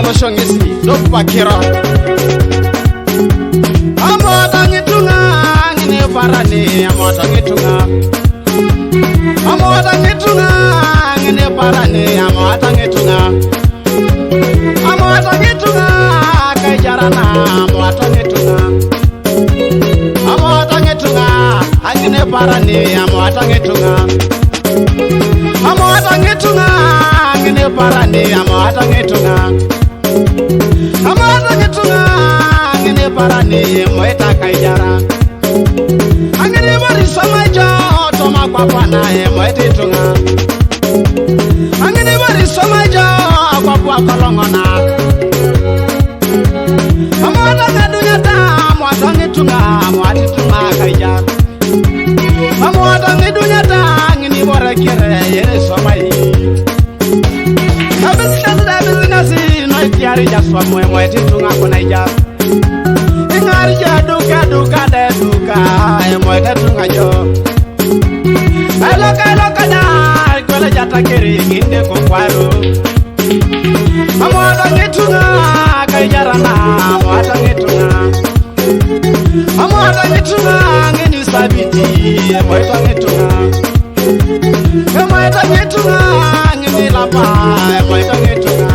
lo shongisi do pakira amota ngitunga ngine parane amota ngitunga ngine parane amota ngitunga kaijarana amota ngitunga ngine parane amota ngitunga ngine parane amota ngitunga ngine parane moita kaijara ngine mari samajo toma kwa pana moita tunga ngine mari samajo kwa kwa kolongona amota ngadunya ta amota ngitunga kaijara amota ngidunya ta ngini bora kire yere somai abisnasi no kiari ja somwe moita tunga kona ijara ingari ja duka de duka moita tunga jo aloka da kwela jata kiri nginde ko kwaro amota ngitunga kaijarana amota ngitunga ngini sabiti moita ngitunga ngini lapa moita ngitunga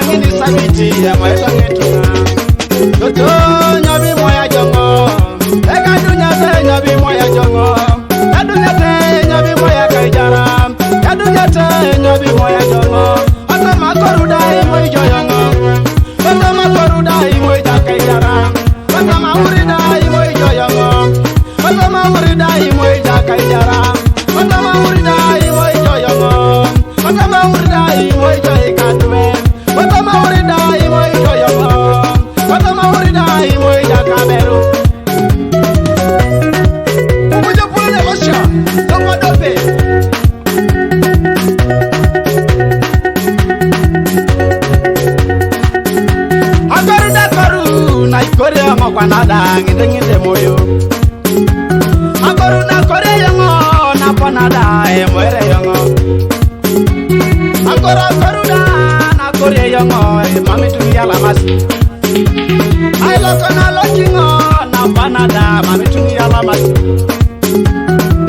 ngini sabiti moita ngitunga toto nyabi moya jongo ega dunya te nyabi moya jongo adunya te nyabi moya kaijara adunya te nyabi moya jongo ata makoruda moy joyongo ata makoruda moy kaijara ata maurida moy joyongo ata maurida moy kaijara ata maurida moy joyongo ata maurida moy joykadwe ata maurida moy joyongo ata maurida moy kaberu ujo pole osha topa dope akaru na ikore makwanada nginde moyo akaru na kore yango na panada moere yango akaru na kore yango mami tu yala masi ai lokana lokingo na panada mami tu yala masi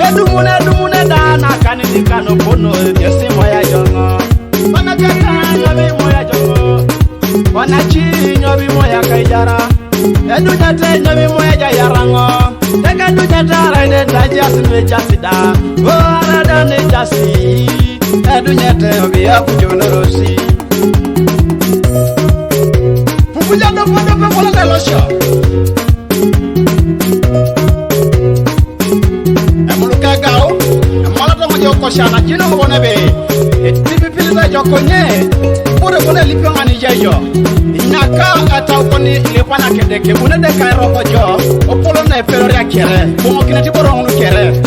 edumune da na kanini kano pono yesi moya jongo wana kaka nyobi moya jongo wana chi nyobi moya kaijara edunya te nyobi moya jayarango teka dunya tara ide tajasi nwe jasida arada ne jasi edunya te obi akujonorosi pupuja do pola de losho koshana jino mbone be etipipiliza jokonye pure bone lipionga ni jejo inyaka ata ukoni lepana kedeke bune de kairo kojo opolo na efero ya kere bomo kineti borongu kere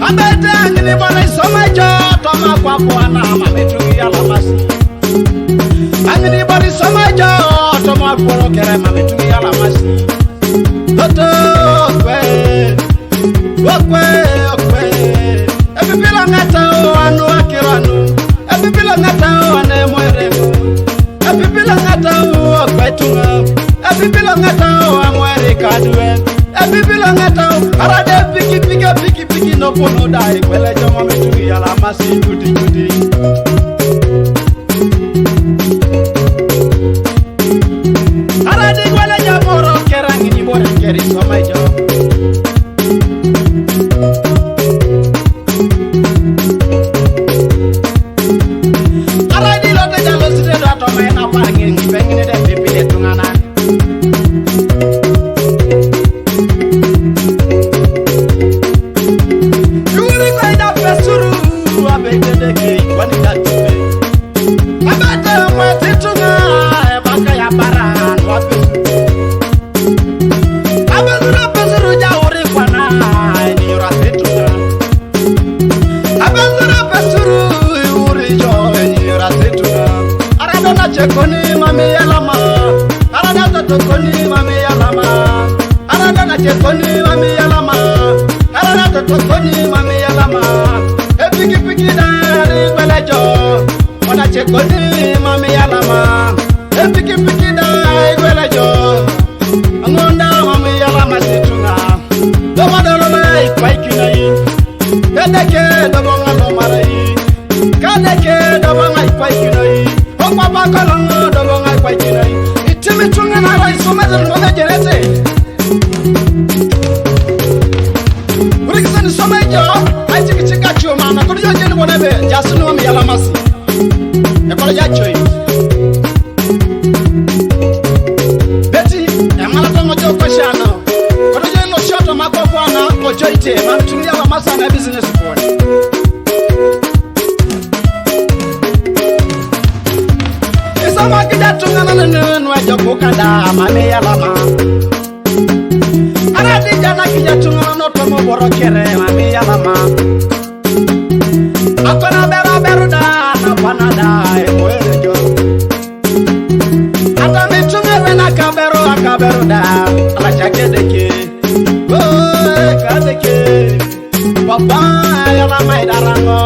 abete ngini bone somajo toma kwa bwana mametungi ya lamasi ngini bone somajo toma kwa kere mametungi ya lamasi toto okwe ebibila ngata anu akiranu ebibila ngata ane moeremo ebibila ngata okwetunga ebibila ngata amwere kadwe ebibila ngata arade piki no pono dai kwele jomo metungi ya la masi judi arade kwele jamoro kerangi ni bore keri somajo Koni mami yalama, arana to koni mami yalama, epiki pikida igwelejo ona chekoni mami yalama pikida igwelejo angonda mami yalama situnga domadolo mai kwaikina yi kadeke dobonga no marai kadeke dobonga kwaikina yi papa kalongo dobonga kwaikina yi itimi tunga na rai someza ngona jerete urikisani somejo aichika chuma na kudio jeni bonebe jasunu mi yalamasi ekola jachoi beti emala tongo joko shano kudio no shoto makofana ojoite mamtumi yalamasa na business phone esama kida tunga na nenu ajoko kada mame yalama arati jana kija tunga no tomo borokere mame yalama akona beru da na panada e moerejo ata mitunga wena kaberu da ala chakedeke oh kadeke papa yalama idarango